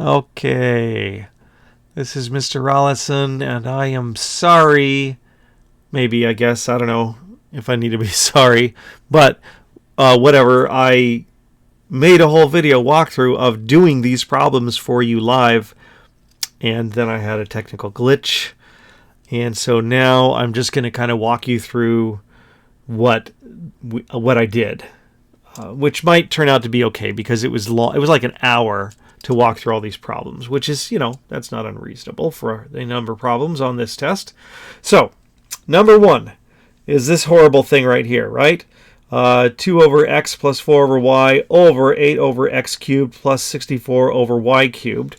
Okay, this is Mr. Rallison, and I am sorry. Maybe, I guess, I don't know if I need to be sorry, but whatever. I made a whole video walkthrough of doing these problems for you live, and then I had a technical glitch, and so now I'm just going to kind of walk you through what I did, which might turn out to be okay because it was long. It was like an hour to walk through all these problems, which is, that's not unreasonable for the number of problems on this test. So, number one is this horrible thing right here, right? 2 over x plus 4 over y over 8 over x cubed plus 64 over y cubed.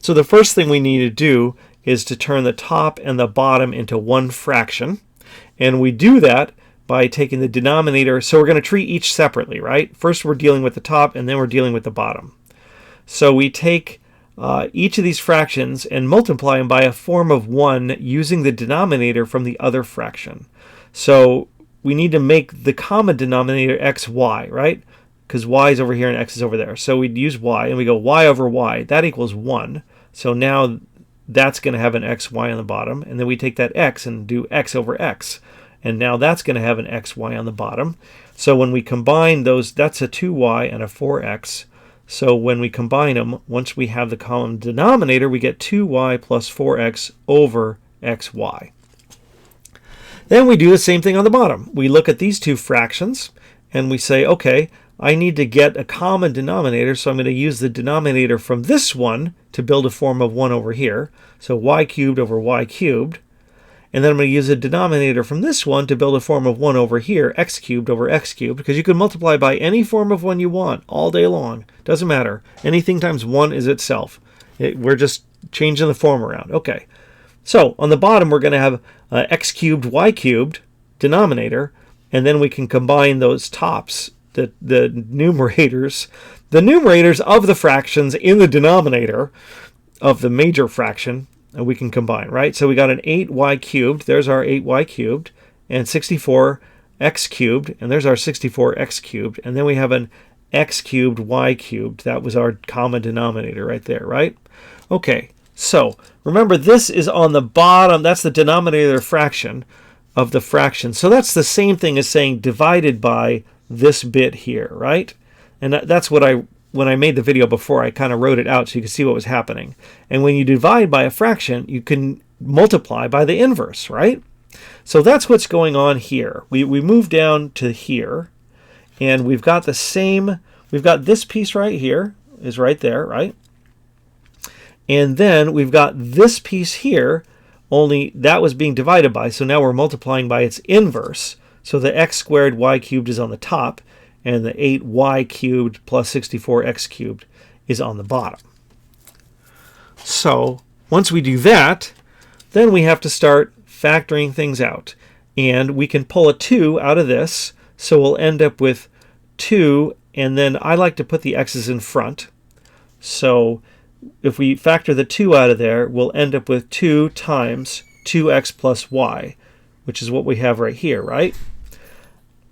So the first thing we need to do is to turn the top and the bottom into one fraction. And we do that by taking the denominator. So we're going to treat each separately, right? First we're dealing with the top, and then we're dealing with the bottom. So we take each of these fractions and multiply them by a form of 1 using the denominator from the other fraction. So we need to make the common denominator xy, right? Because y is over here and x is over there. So we'd use y, and we go y over y. That equals 1. So now that's going to have an xy on the bottom. And then we take that x and do x over x. And now that's going to have an xy on the bottom. So when we combine those, that's a 2y and a 4x. So when we combine them, once we have the common denominator, we get 2y plus 4x over xy. Then we do the same thing on the bottom. We look at these two fractions, and we say, okay, I need to get a common denominator, so I'm going to use the denominator from this one to build a form of 1 over here. So y cubed over y cubed. And then I'm going to use a denominator from this one to build a form of 1 over here, x cubed over x cubed, because you can multiply by any form of 1 you want all day long. Doesn't matter. Anything times 1 is itself. We're just changing the form around. Okay. So on the bottom, we're going to have x cubed, y cubed denominator, and then we can combine those tops, the numerators of the fractions in the denominator of the major fraction. And we can combine, right? So we got an 8y cubed, there's our 8y cubed, and 64x cubed, and there's our 64x cubed, and then we have an x cubed y cubed. That was our common denominator right there, right? Okay, so remember this is on the bottom, that's the denominator fraction of the fraction. So that's the same thing as saying divided by this bit here, right? And that's what when I made the video before, I kind of wrote it out so you could see what was happening. And when you divide by a fraction, you can multiply by the inverse, right? So that's what's going on here. We move down to here, and we've got the same, we've got this piece right here, is right there, right? And then we've got this piece here, only that was being divided by, so now we're multiplying by its inverse. So the x squared y cubed is on the top, and the 8y cubed plus 64x cubed is on the bottom. So once we do that, then we have to start factoring things out. And we can pull a 2 out of this, so we'll end up with 2, and then I like to put the x's in front. So if we factor the 2 out of there, we'll end up with 2 times 2x plus y, which is what we have right here, right?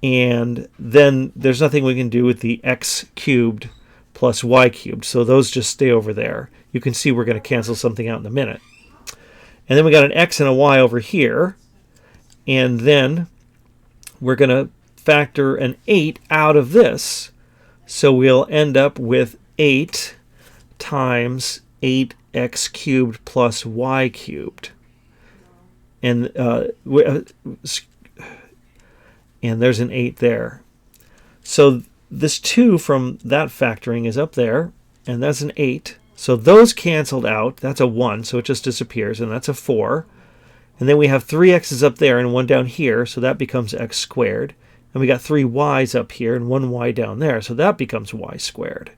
And then there's nothing we can do with the x cubed plus y cubed, so those just stay over there. You can see we're going to cancel something out in a minute. And then we got an x and a y over here, and then we're going to factor an 8 out of this, so we'll end up with 8 times 8x cubed plus y cubed. And there's an 8 there. So this 2 from that factoring is up there, and that's an 8. So those canceled out. That's a 1, so it just disappears, and that's a 4. And then we have 3 x's up there and 1 down here, so that becomes x squared. And we got 3 y's up here and 1 y down there, so that becomes y squared.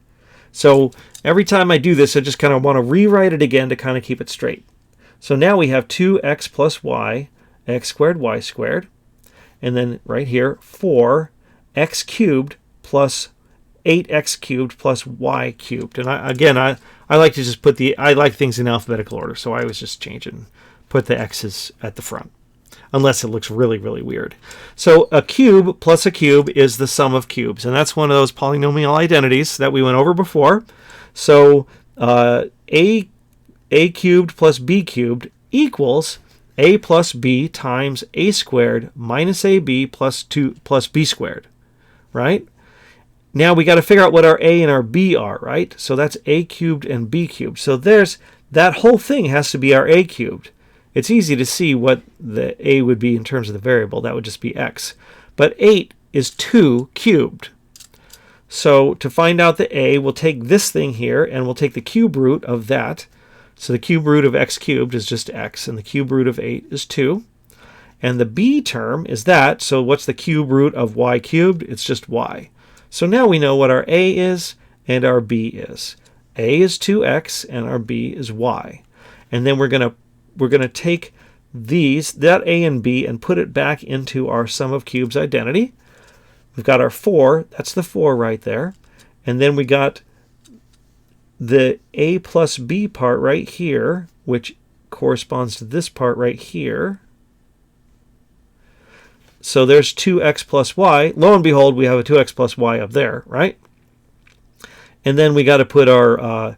So every time I do this, I just kind of want to rewrite it again to kind of keep it straight. So now we have 2x plus y, x squared, y squared. And then right here, 4x cubed plus 8x cubed plus y cubed. And I like to just I like things in alphabetical order, so I always just change it and put the x's at the front, unless it looks really, really weird. So a cube plus a cube is the sum of cubes, and that's one of those polynomial identities that we went over before. So a cubed plus b cubed equals a plus b times a squared minus ab plus b squared, right? Now we got to figure out what our a and our b are, right? So that's a cubed and b cubed. So there's that whole thing has to be our a cubed. It's easy to see what the a would be in terms of the variable. That would just be x. But 8 is 2 cubed. So to find out the a, we'll take this thing here and we'll take the cube root of that. So the cube root of x cubed is just x, and the cube root of 8 is 2. And the b term is that, so what's the cube root of y cubed? It's just y. So now we know what our a is and our b is. A is 2x and our b is y. And then we're going to take that a and b and put it back into our sum of cubes identity. We've got our 4, that's the 4 right there. And then we got the a plus b part right here, which corresponds to this part right here. So there's 2x plus y. Lo and behold, we have a 2x plus y up there, right? And then we got to put our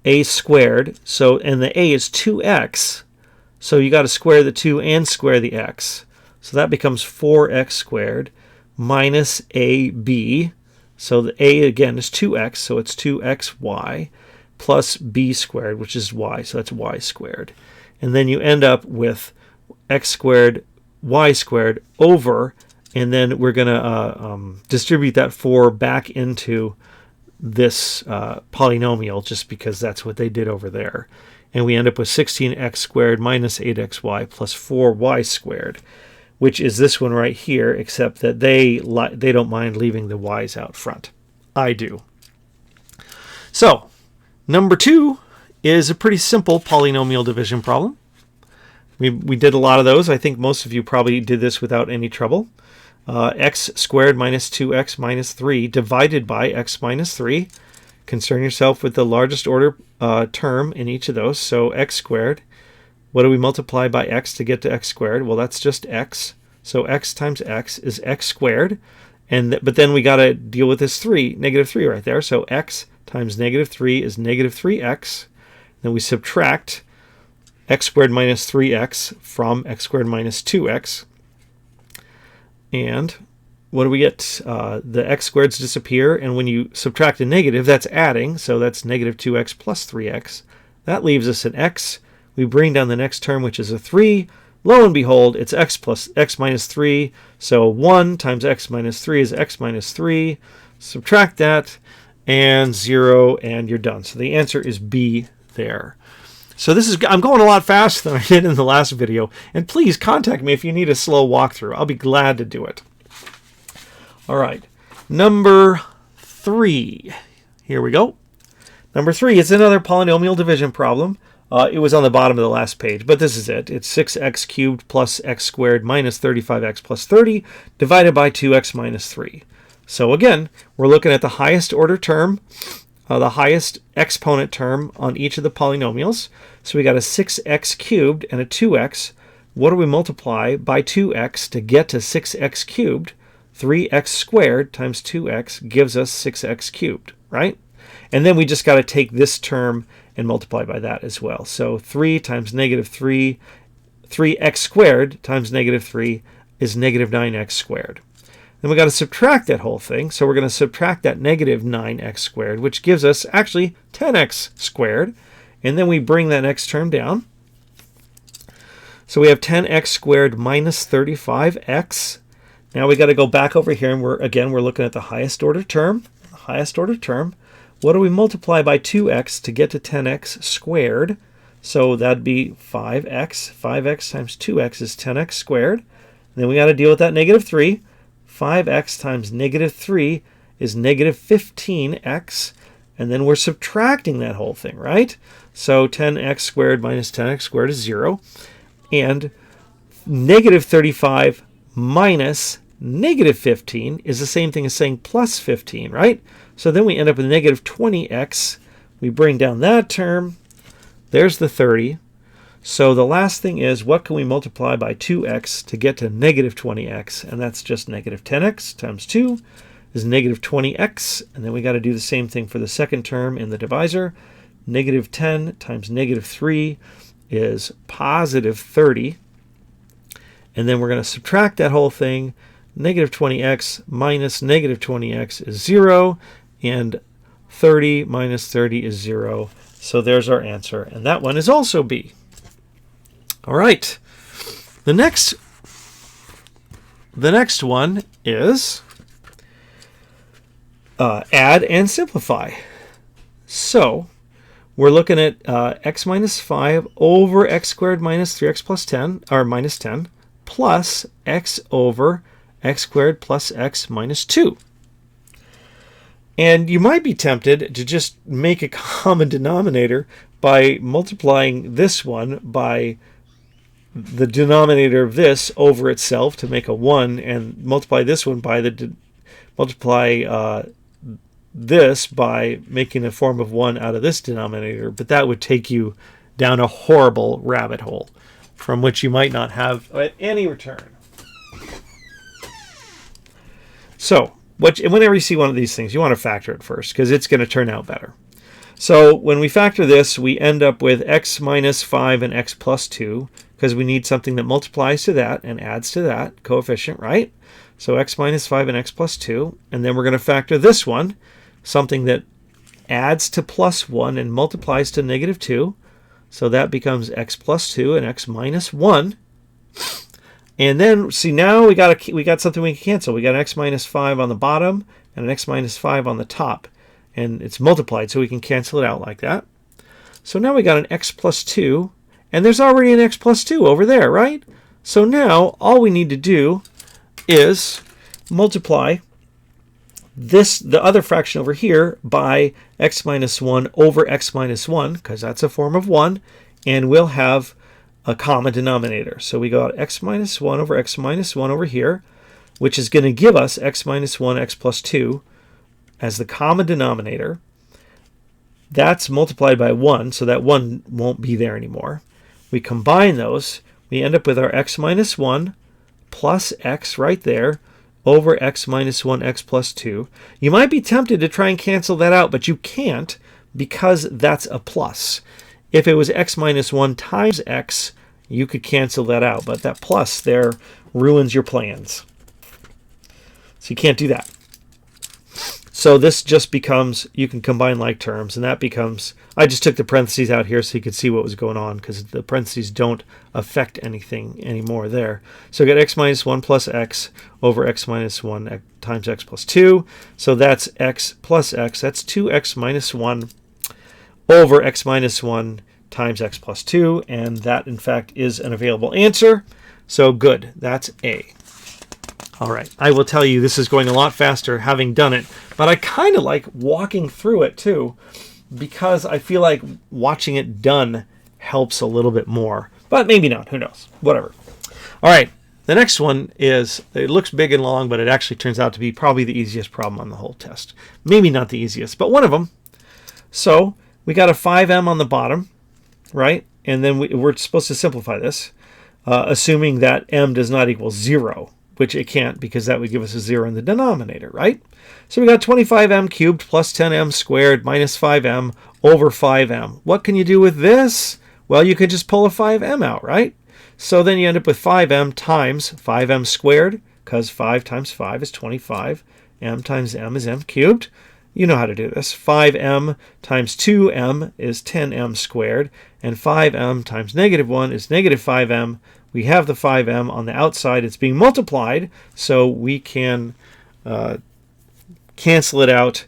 a squared. So, and the a is 2x. So you got to square the 2 and square the x. So that becomes 4x squared minus ab. So the a again is 2x, so it's 2xy plus b squared, which is y, so that's y squared. And then you end up with x squared, y squared over, and then we're going to distribute that 4 back into this polynomial just because that's what they did over there. And we end up with 16x squared minus 8xy plus 4y squared, which is this one right here, except that they don't mind leaving the y's out front. I do. So, number 2 is a pretty simple polynomial division problem. We did a lot of those. I think most of you probably did this without any trouble. X squared minus 2x minus 3 divided by x minus 3. Concern yourself with the largest order term in each of those. So x squared. What do we multiply by x to get to x squared? Well, that's just x. So x times x is x squared. But then we got to deal with this 3, negative 3 right there. So x times negative 3 is negative 3x. Then we subtract x squared minus 3x from x squared minus 2x. And what do we get? The x squareds disappear, and when you subtract a negative, that's adding. So that's negative 2x plus 3x. That leaves us an x. We bring down the next term, which is a 3. Lo and behold, it's x plus x minus 3. So 1 times x minus 3 is x minus 3. Subtract that, and 0, and you're done. So the answer is B there. So I'm going a lot faster than I did in the last video. And please contact me if you need a slow walkthrough. I'll be glad to do it. All right. Number 3. Here we go. Number 3 is another polynomial division problem. It was on the bottom of the last page, but this is it. It's 6x cubed plus x squared minus 35x plus 30 divided by 2x minus 3. So again, we're looking at the highest order term, the highest exponent term on each of the polynomials. So we got a 6x cubed and a 2x. What do we multiply by 2x to get to 6x cubed? 3x squared times 2x gives us 6x cubed, right? And then we just got to take this term and multiply by that as well. So 3 times negative 3, 3x squared times negative 3 is negative 9x squared. Then we got to subtract that whole thing. So we're going to subtract that negative 9x squared, which gives us actually 10x squared. And then we bring that next term down. So we have 10x squared minus 35x. Now we got to go back over here, and we're looking at the highest order term. The highest order term. What do we multiply by 2x to get to 10x squared? So that'd be 5x. 5x times 2x is 10x squared. And then we got to deal with that negative 3. 5x times negative 3 is negative 15x. And then we're subtracting that whole thing, right? So 10x squared minus 10x squared is 0. And negative 35 minus negative 15 is the same thing as saying plus 15, right? So then we end up with negative 20x. We bring down that term. There's the 30. So the last thing is, what can we multiply by 2x to get to negative 20x? And that's just negative 10x times 2 is negative 20x. And then we got to do the same thing for the second term in the divisor. negative 10 times negative 3 is positive 30. And then we're going to subtract that whole thing. Negative 20x minus negative 20x is 0. And 30 minus 30 is 0. So there's our answer. And that one is also B. All right. The next one is add and simplify. So we're looking at x minus 5 over x squared minus 3x plus 10, or minus 10, plus x over x squared plus x minus 2. And you might be tempted to just make a common denominator by multiplying this one by the denominator of this over itself to make a 1, and multiply this one by this by making a form of 1 out of this denominator. But that would take you down a horrible rabbit hole from which you might not have any return. So whenever you see one of these things, you want to factor it first because it's going to turn out better. So when we factor this, we end up with x minus 5 and x plus 2 because we need something that multiplies to that and adds to that coefficient, right? So x minus 5 and x plus 2. And then we're going to factor this one, something that adds to plus 1 and multiplies to negative 2. So that becomes x plus 2 and x minus 1. And then, see, now we got something we can cancel. We got an x minus 5 on the bottom and an x minus 5 on the top. And it's multiplied, so we can cancel it out like that. So now we got an x plus 2, and there's already an x plus 2 over there, right? So now all we need to do is multiply the other fraction over here by x minus 1 over x minus 1, because that's a form of 1, and we'll have a common denominator. So we got x minus 1 over x minus 1 over here, which is going to give us x minus 1, x plus 2 as the common denominator. That's multiplied by 1, so that 1 won't be there anymore. We combine those, we end up with our x minus 1 plus x right there over x minus 1, x plus 2. You might be tempted to try and cancel that out, but you can't because that's a plus. If it was x minus 1 times x, you could cancel that out, but that plus there ruins your plans. So you can't do that. So this just becomes, you can combine like terms, and that becomes, I just took the parentheses out here so you could see what was going on, because the parentheses don't affect anything anymore there. So we got x minus 1 plus x over x minus 1 times x plus 2. So that's x plus x. That's 2x minus 1 over x minus 1 times x plus 2. And that, in fact, is an available answer. So good. That's A. All right. I will tell you this is going a lot faster having done it, but I kind of like walking through it too, because I feel like watching it done helps a little bit more. But maybe not. Who knows? Whatever. All right. The next one is, it looks big and long, but it actually turns out to be probably the easiest problem on the whole test. Maybe not the easiest, but one of them. So we got a 5m on the bottom, right? And then we're supposed to simplify this, assuming that m does not equal 0, which it can't because that would give us a 0 in the denominator, right? So we got 25m cubed plus 10m squared minus 5m over 5m. What can you do with this? Well, you could just pull a 5m out, right? So then you end up with 5m times 5m squared, because 5 times 5 is 25. m times m is m cubed. You know how to do this. 5m times 2m is 10m squared, and 5m times negative 1 is negative 5m. We have the 5m on the outside. It's being multiplied, so we can cancel it out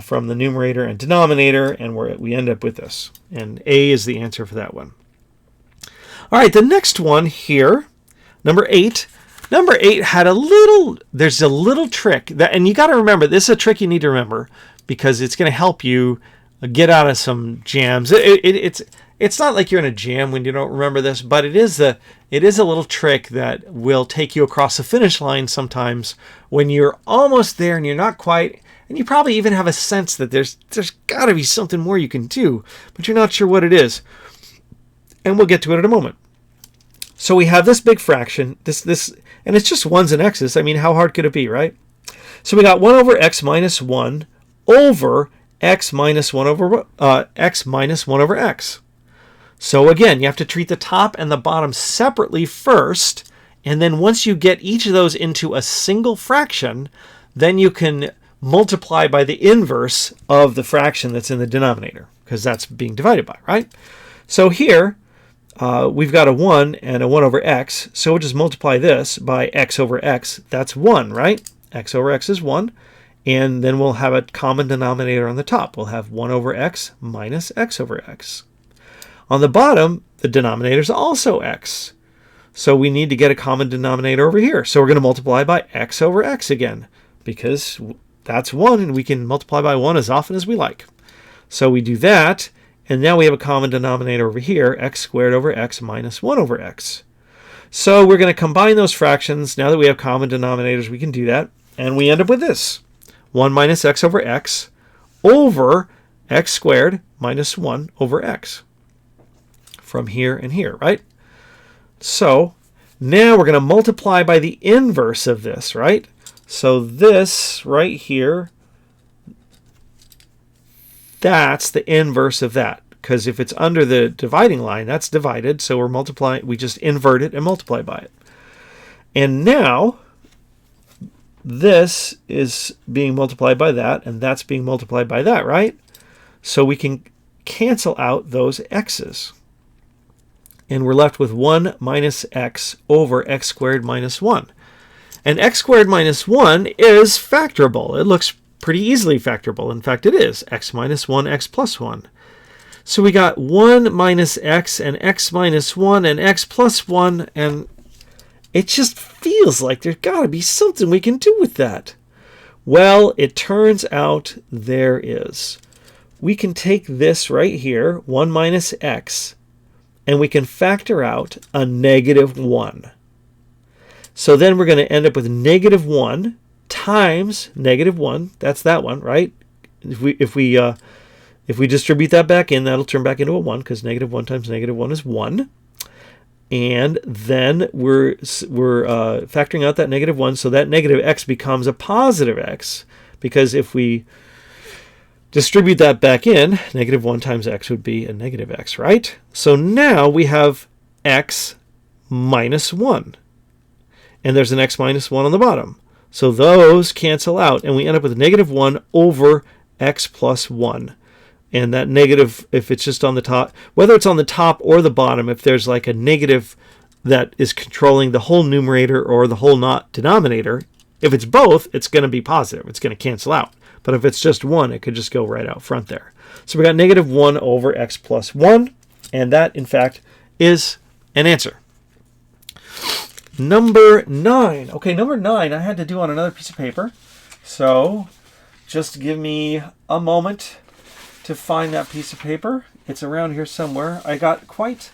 from the numerator and denominator, and we end up with this. And A is the answer for that one. All right, the next one here, number 8. Number 8 had there's a little trick, and you got to remember, this is a trick you need to remember, because it's going to help you get out of some jams. It's not like you're in a jam when you don't remember this, but it is a little trick that will take you across the finish line sometimes when you're almost there and you're not quite, and you probably even have a sense that there's got to be something more you can do, but you're not sure what it is. And we'll get to it in a moment. So we have this big fraction, this, and it's just 1s and x's. I mean, how hard could it be, right? So we got 1 over x minus 1 over x minus 1 over x minus 1 over x. So again, you have to treat the top and the bottom separately first, and then once you get each of those into a single fraction, then you can multiply by the inverse of the fraction that's in the denominator, because that's being divided by, right? So here, we've got a 1 and a 1 over x, so we'll just multiply this by x over x. That's 1, right? X over x is 1, and then we'll have a common denominator on the top. We'll have 1 over x minus x over x. On the bottom, the denominator is also x. So we need to get a common denominator over here. So we're going to multiply by x over x again, because that's 1, and we can multiply by 1 as often as we like. So we do that, and now we have a common denominator over here, x squared over x minus 1 over x. So we're going to combine those fractions. Now that we have common denominators, we can do that, and we end up with this. 1 minus x over x over x squared minus 1 over x. From here and here, right? So now we're going to multiply by the inverse of this, right? So this right here, that's the inverse of that. Because if it's under the dividing line, that's divided. So we're multiplying, we just invert it and multiply by it. And now this is being multiplied by that, and that's being multiplied by that, right? So we can cancel out those x's. And we're left with 1 minus x over x squared minus 1. And x squared minus 1 is factorable. It looks pretty easily factorable. In fact, it is. X minus 1, x plus 1. So we got 1 minus x and x minus 1 and x plus 1. And it just feels like there's got to be something we can do with that. Well, it turns out there is. We can take this right here, 1 minus x, and we can factor out a negative 1. So then we're going to end up with negative 1 times negative 1. That's that one, right? If we distribute that back in, that'll turn back into a 1, because negative 1 times negative 1 is 1. And then we're factoring out that negative 1, so that negative x becomes a positive x, because if we distribute that back in, negative 1 times x would be a negative x, right? So now we have x minus 1. And there's an x minus 1 on the bottom. So those cancel out, and we end up with negative 1 over x plus 1. And that negative, if it's just on the top, whether it's on the top or the bottom, if there's like a negative that is controlling the whole numerator or the whole denominator, if it's both, it's going to be positive. It's going to cancel out. But if it's just 1, it could just go right out front there. So we got negative 1 over x plus 1. And that, in fact, is an answer. Number 9. Okay, number 9 I had to do on another piece of paper. So just give me a moment to find that piece of paper. It's around here somewhere. I got quite...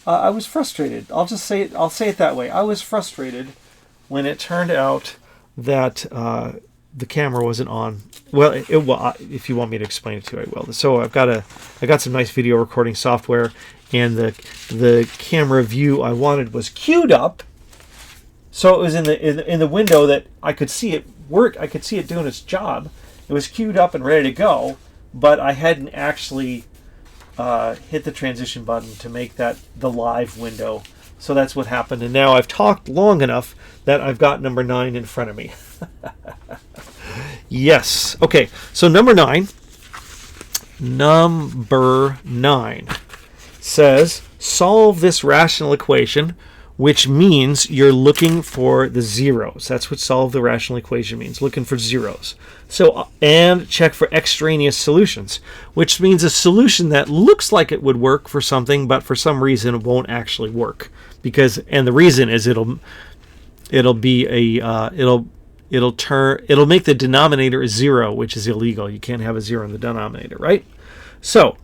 I was frustrated. I'll say it that way. I was frustrated when it turned out that the camera wasn't on. Well, if you want me to explain it to you, I will. So I got some nice video recording software, and the camera view I wanted was queued up, so it was in the window that I could see it work. I could see it doing its job. It was queued up and ready to go, but I hadn't actually hit the transition button to make that the live window. So that's what happened. And now I've talked long enough that I've got number 9 in front of me. Yes. Okay. So number 9 says solve this rational equation, which means you're looking for the zeros. That's what solve the rational equation means, looking for zeros. So, and check for extraneous solutions, which means a solution that looks like it would work for something, but for some reason it won't actually work. And the reason is it'll make the denominator a 0, which is illegal. You can't have a 0 in the denominator, right? So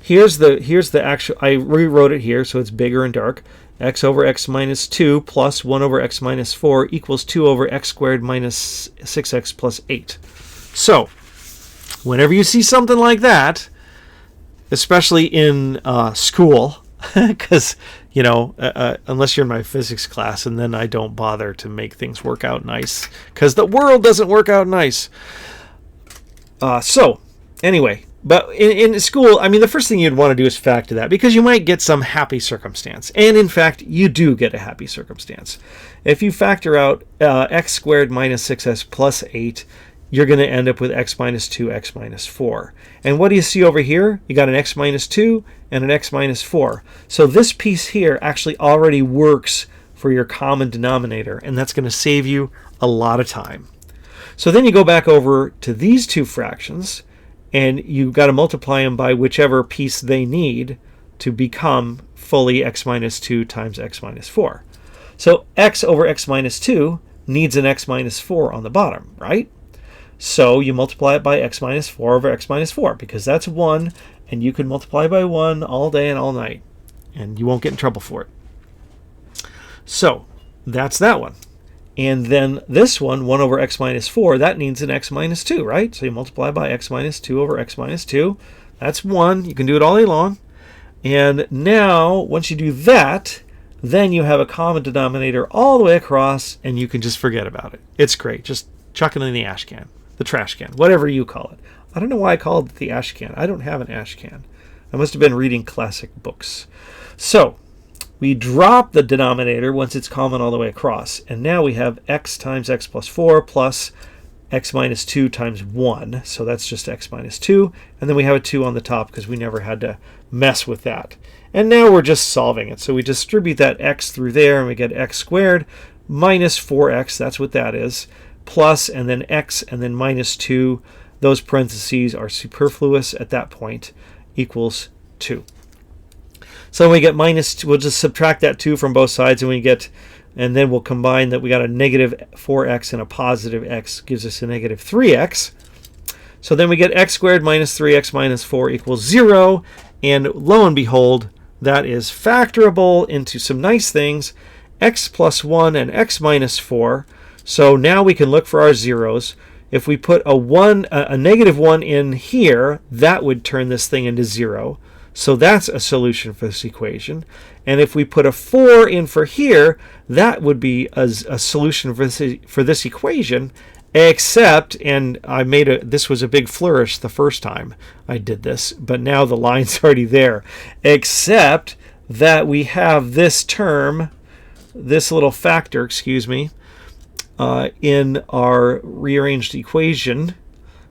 here's the actual, I rewrote it here so it's bigger and dark. X over x minus 2 plus 1 over x minus 4 equals 2 over x squared minus 6x plus 8. So whenever you see something like that, especially in school, because, unless you're in my physics class, and then I don't bother to make things work out nice, because the world doesn't work out nice. So Anyway, but in school, I mean, the first thing you'd want to do is factor that because you might get some happy circumstance. And in fact, you do get a happy circumstance. If you factor out x squared minus 6x plus 8, you're going to end up with x minus 2, x minus 4. And what do you see over here? You got an x minus 2 and an x minus 4. So this piece here actually already works for your common denominator, and that's going to save you a lot of time. So then you go back over to these two fractions, and you've got to multiply them by whichever piece they need to become fully x minus 2 times x minus 4. So x over x minus 2 needs an x minus 4 on the bottom, right? So you multiply it by x minus 4 over x minus 4, because that's 1, and you can multiply by 1 all day and all night, and you won't get in trouble for it. So that's that one. And then this one, 1 over x minus 4, that needs an x minus 2, right? So you multiply by x minus 2 over x minus 2. That's 1. You can do it all day long. And now, once you do that, then you have a common denominator all the way across, and you can just forget about it. It's great. Just chuck it in the ash can, the trash can, whatever you call it. I don't know why I called it the ash can. I don't have an ash can. I must have been reading classic books. So we drop the denominator once it's common all the way across. And now we have x times x plus 4 plus x minus 2 times 1. So that's just x minus 2. And then we have a 2 on the top because we never had to mess with that. And now we're just solving it. So we distribute that x through there, and we get x squared minus 4x. That's what that is. Plus, and then x, and then minus 2. Those parentheses are superfluous at that point, equals 2. So we get minus 2, we'll just subtract that 2 from both sides, and we get, and then we'll combine that we got a negative 4x and a positive x gives us a negative 3x. So then we get x squared minus 3x minus 4 equals 0, and lo and behold, that is factorable into some nice things, x plus 1 and x minus 4. So now we can look for our zeros. If we put a negative 1 in here, that would turn this thing into 0. So that's a solution for this equation. And if we put a 4 in for here, that would be a solution for this equation, except, and this was a big flourish the first time I did this, but now the line's already there, except that we have this term, this little factor, in our rearranged equation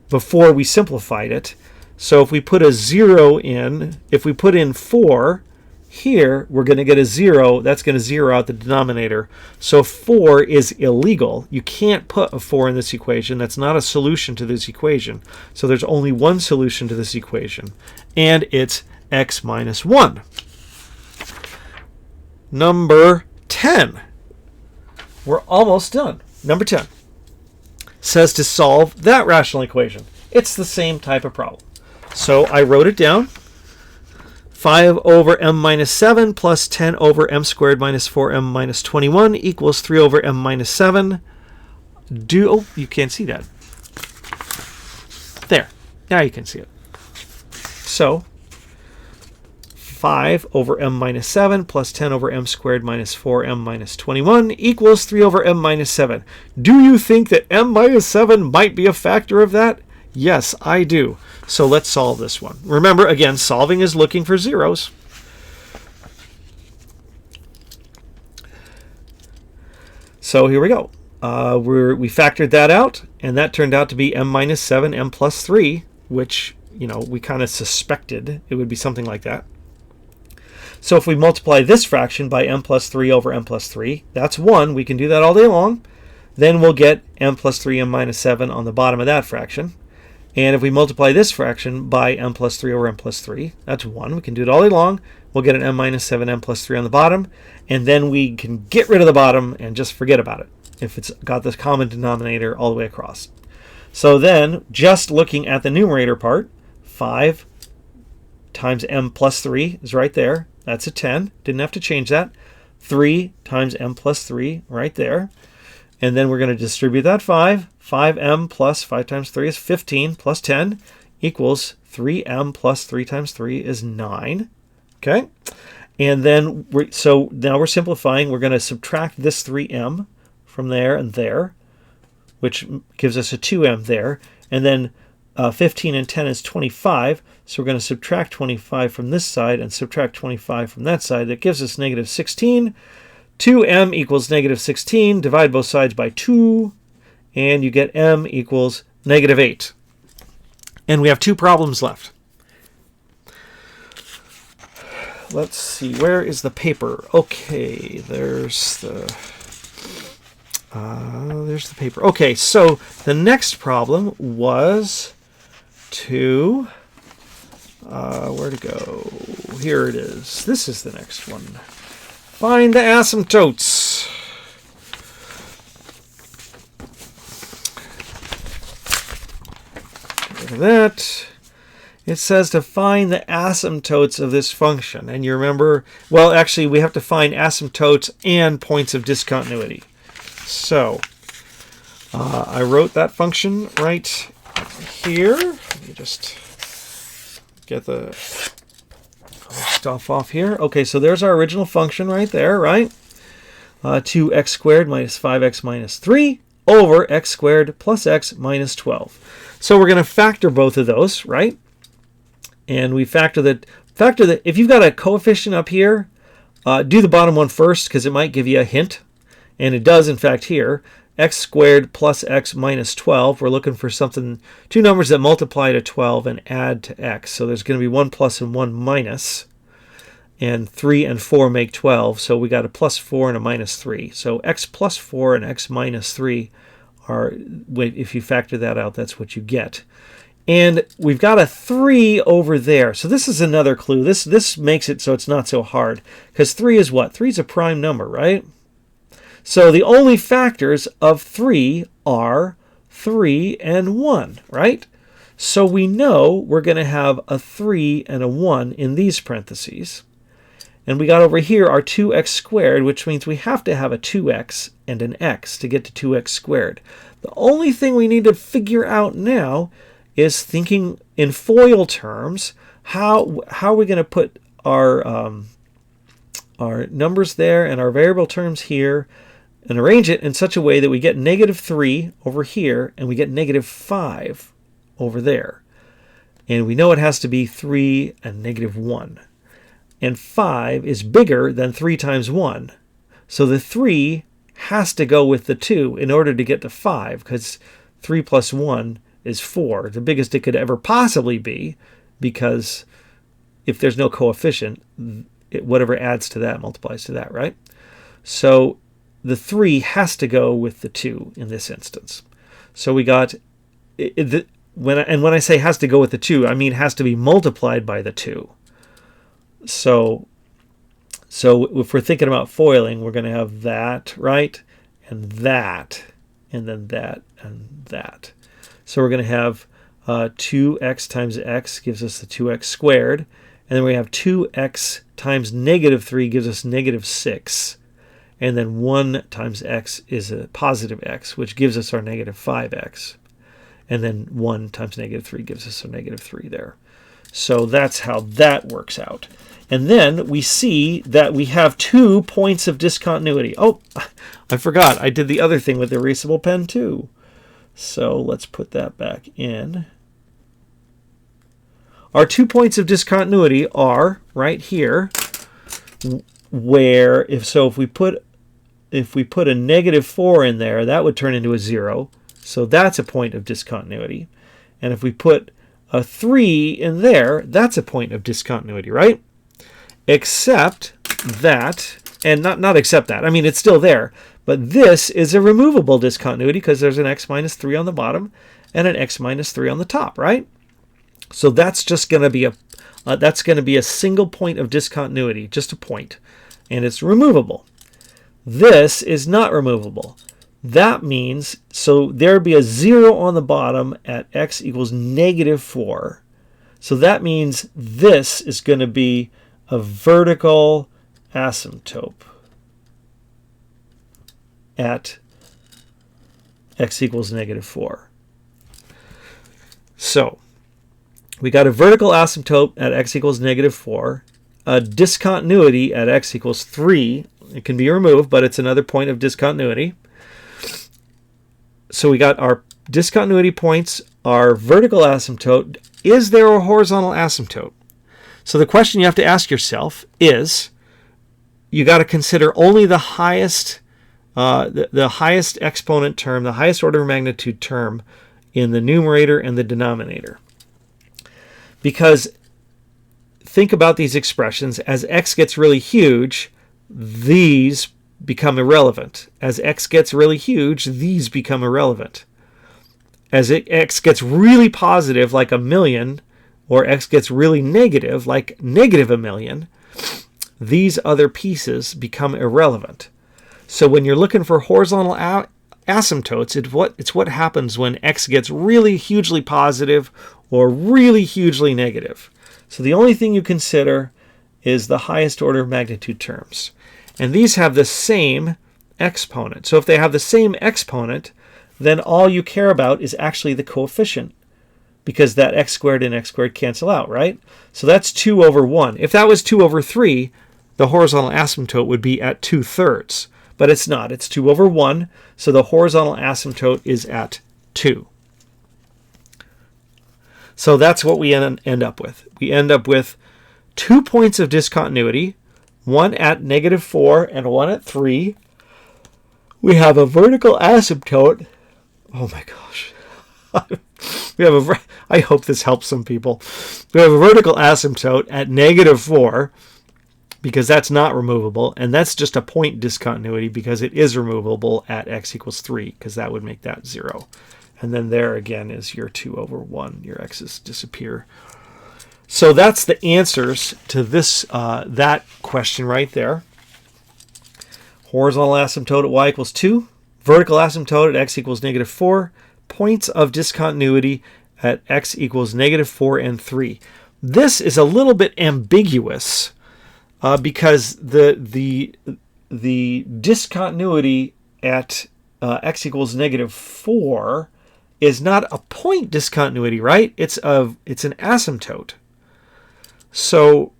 before we simplified it. So if we put a 0 in, if we put in 4 here, we're going to get a 0. That's going to zero out the denominator. So 4 is illegal. You can't put a 4 in this equation. That's not a solution to this equation. So there's only one solution to this equation, and it's x minus 1. Number 10. We're almost done. Number 10 says to solve that rational equation. It's the same type of problem. So I wrote it down. 5 over m minus 7 plus 10 over m squared minus 4m minus 21 equals 3 over m minus 7. Oh, you can't see that. There. Now you can see it. So 5 over m minus 7 plus 10 over m squared minus 4m minus 21 equals 3 over m minus 7. Do you think that m minus 7 might be a factor of that? Yes, I do. So let's solve this one. Remember, again, solving is looking for zeros. So here we go. We factored that out, and that turned out to be m minus 7, m plus 3, which, we kind of suspected it would be something like that. So if we multiply this fraction by m plus 3 over m plus 3, that's 1. We can do that all day long. Then we'll get m plus 3, m minus 7 on the bottom of that fraction. And if we multiply this fraction by m plus 3 over m plus 3, that's 1. We can do it all day long. We'll get an m minus 7, m plus 3 on the bottom. And then we can get rid of the bottom and just forget about it if it's got this common denominator all the way across. So then, just looking at the numerator part, 5 times m plus 3 is right there. That's a 10. Didn't have to change that. 3 times m plus 3 right there. And then we're going to distribute that 5. 5m plus 5 times 3 is 15 plus 10 equals 3m plus 3 times 3 is 9. Okay? And then, so now we're simplifying. We're going to subtract this 3m from there and there, which gives us a 2m there. And then 15 and 10 is 25. So we're going to subtract 25 from this side and subtract 25 from that side. That gives us negative 16. 2m equals negative 16. Divide both sides by 2. And you get m equals negative 8. And we have 2 problems left. Let's see, where is the paper? Okay, there's the paper. Okay, so the next problem was to, where to go? Here it is. This is the next one. Find the asymptotes. Get rid of that. It says to find the asymptotes of this function. And you remember, well, actually, we have to find asymptotes and points of discontinuity. So I wrote that function right here. Let me just get the stuff off here. Okay, so there's our original function right there, right? 2x squared minus 5x minus 3 over x squared plus x minus 12. So we're going to factor both of those, right? And we factor that if you've got a coefficient up here, do the bottom one first because it might give you a hint. And it does, in fact, here. X squared plus x minus 12. We're looking for something, 2 numbers that multiply to 12 and add to x. So there's going to be 1 plus and 1 minus. And 3 and 4 make 12. So we got a plus 4 and a minus 3. So x plus 4 and x minus 3 are, if you factor that out, that's what you get. And we've got a 3 over there. So this is another clue. This makes it so it's not so hard. Because 3 is what? 3 is a prime number, right? So the only factors of 3 are 3 and 1, right? So we know we're going to have a 3 and a 1 in these parentheses. And we got over here our 2x squared, which means we have to have a 2x and an x to get to 2x squared. The only thing we need to figure out now is thinking in FOIL terms, how are we going to put our numbers there and our variable terms here and arrange it in such a way that we get negative 3 over here and we get negative 5 over there. And we know it has to be 3 and negative 1. And 5 is bigger than 3 times 1. So the 3 has to go with the 2 in order to get to 5 because 3 plus 1 is 4, the biggest it could ever possibly be, because if there's no coefficient, whatever adds to that multiplies to that, right? So the 3 has to go with the 2 in this instance. So we got, when I say has to go with the 2, I mean has to be multiplied by the 2. So if we're thinking about foiling, we're going to have that, right? And then that, and that. So we're going to have 2x times x gives us the 2x squared. And then we have 2x times negative 3 gives us negative 6. And then 1 times x is a positive x, which gives us our negative 5x. And then 1 times negative 3 gives us our negative 3 there. So that's how that works out. And then we see that we have 2 points of discontinuity. Oh, I forgot. I did the other thing with the erasable pen too. So let's put that back in. Our 2 points of discontinuity are right here, where if we put a negative 4 in there, that would turn into a 0. So that's a point of discontinuity. And if we put a 3 in there, that's a point of discontinuity, right? Except that, and not except that, I mean it's still there, but this is a removable discontinuity because there's an x minus 3 on the bottom and an x minus 3 on the top, right? So that's just going to be a single point of discontinuity, just a point, and it's removable. This is not removable. That means, so there'd be a 0 on the bottom at x equals negative 4. So that means this is going to be a vertical asymptote at x equals negative 4. So we got a vertical asymptote at x equals negative 4, a discontinuity at x equals 3. It can be removed, but it's another point of discontinuity. So we got our discontinuity points our vertical asymptote, is there a horizontal asymptote? So the question you have to ask yourself is, you got to consider only the highest the highest exponent term, the highest order of magnitude term in the numerator and the denominator. Because think about these expressions. As x gets really huge, these become irrelevant. As x gets really huge, these become irrelevant. As x gets really positive, like 1,000,000, or x gets really negative, like -1,000,000, these other pieces become irrelevant. So when you're looking for horizontal asymptotes, it's what happens when x gets really hugely positive or really hugely negative. So the only thing you consider is the highest order of magnitude terms. And these have the same exponent. So if they have the same exponent, then all you care about is actually the coefficient, because that x squared and x squared cancel out, right? So that's 2 over 1. If that was 2 over 3, the horizontal asymptote would be at 2/3. But it's not. It's 2 over 1. So the horizontal asymptote is at 2. So that's what we end up with. We end up with 2 points of discontinuity, one at -4 and one at 3. We have a vertical asymptote. Oh my gosh. I hope this helps some people. We have a vertical asymptote at -4, because that's not removable, and that's just a point discontinuity because it is removable at x equals 3, because that would make that 0. And then there again is your 2 over 1. Your x's disappear. So that's the answers to this that question right there. Horizontal asymptote at y equals 2. Vertical asymptote at x equals -4. Points of discontinuity at x equals -4 and 3. This is a little bit ambiguous because the discontinuity at x equals -4 is not a point discontinuity, right? It's an asymptote. So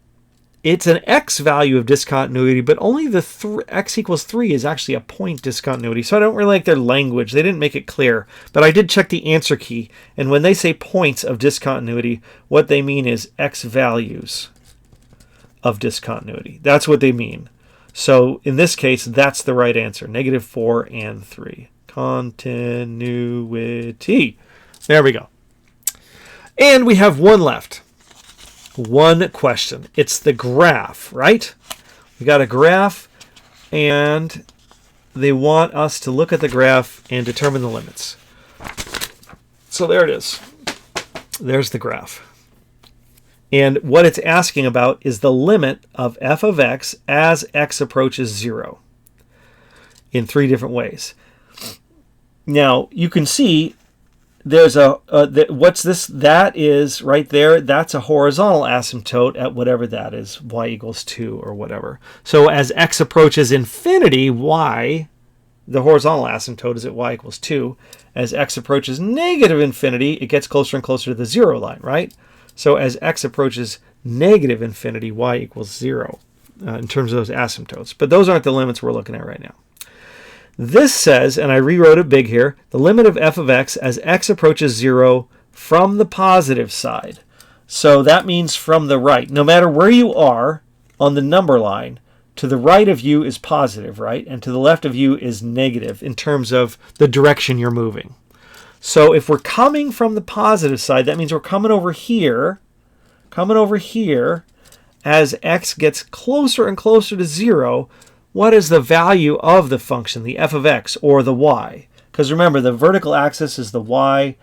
it's an x value of discontinuity, but only the x equals 3 is actually a point discontinuity. So I don't really like their language. They didn't make it clear. But I did check the answer key. And when they say points of discontinuity, what they mean is x values of discontinuity. That's what they mean. So in this case, that's the right answer. -4 and 3. Continuity. There we go. And we have one left. One question. It's the graph, right? We got a graph, and they want us to look at the graph and determine the limits. So there it is. There's the graph. And what it's asking about is the limit of f of x as x approaches 0 in 3 different ways. Now, you can see there's what's this? That is right there. That's a horizontal asymptote at whatever that is, y equals 2 or whatever. So as x approaches infinity, the horizontal asymptote is at y equals 2. As x approaches negative infinity, it gets closer and closer to the 0 line, right? So as x approaches negative infinity, y equals 0 in terms of those asymptotes. But those aren't the limits we're looking at right now. This says, and I rewrote it big here, the limit of f of x as x approaches 0 from the positive side. So that means from the right. No matter where you are on the number line, to the right of you is positive, right? And to the left of you is negative in terms of the direction you're moving. So if we're coming from the positive side, that means we're coming over here as x gets closer and closer to 0. What is the value of the function, the f of x or the y? Because remember, the vertical axis is the y,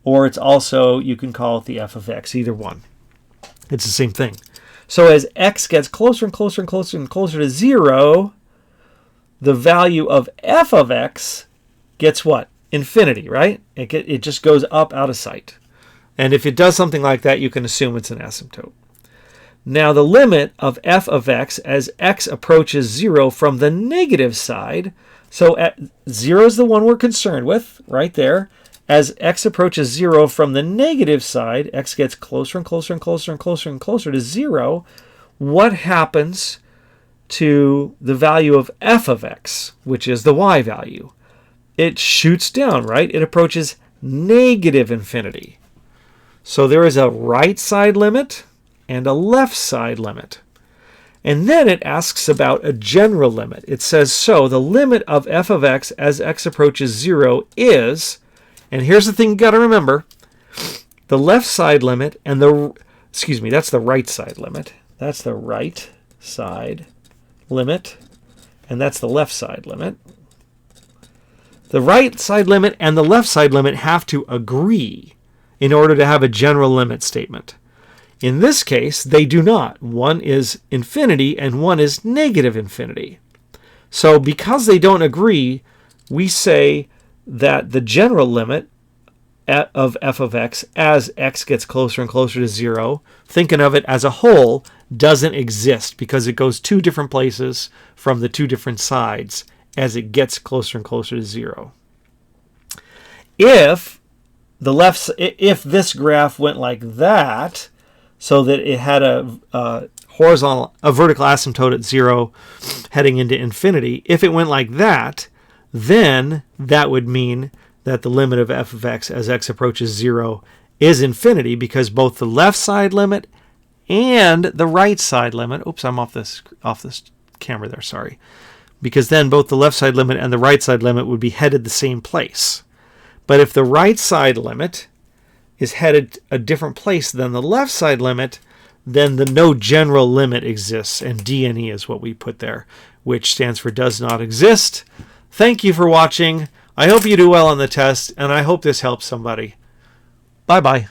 or it's also, you can call it the f of x, either one. It's the same thing. So as x gets closer and closer and closer and closer to 0, the value of f of x gets what? Infinity, right? It just goes up out of sight. And if it does something like that, you can assume it's an asymptote. Now the limit of f of x as x approaches 0 from the negative side, so at 0 is the one we're concerned with, right there. As x approaches 0 from the negative side, x gets closer and closer and closer and closer and closer to 0. What happens to the value of f of x, which is the y value? It shoots down, right? It approaches negative infinity. So there is a right side limit and a left side limit. And then it asks about a general limit. It says, so the limit of f of x as x approaches 0 is, and here's the thing you got to remember, the left side limit and that's the right side limit. That's the right side limit, and that's the left side limit. The right side limit and the left side limit have to agree in order to have a general limit statement. In this case, they do not. One is infinity and one is negative infinity. So because they don't agree, we say that the general limit of f of x as x gets closer and closer to 0, thinking of it as a whole, doesn't exist because it goes two different places from the two different sides as it gets closer and closer to 0. If this graph went like that, so that it had a vertical asymptote at 0 heading into infinity, if it went like that, then that would mean that the limit of f of x as x approaches 0 is infinity, because both the left side limit and the right side limit, oops, I'm off this camera there, sorry, because then both the left side limit and the right side limit would be headed the same place. But if the right side limit is headed a different place than the left side limit, then the no general limit exists, and DNE is what we put there, which stands for does not exist. Thank you for watching. I hope you do well on the test, and I hope this helps somebody. Bye-bye.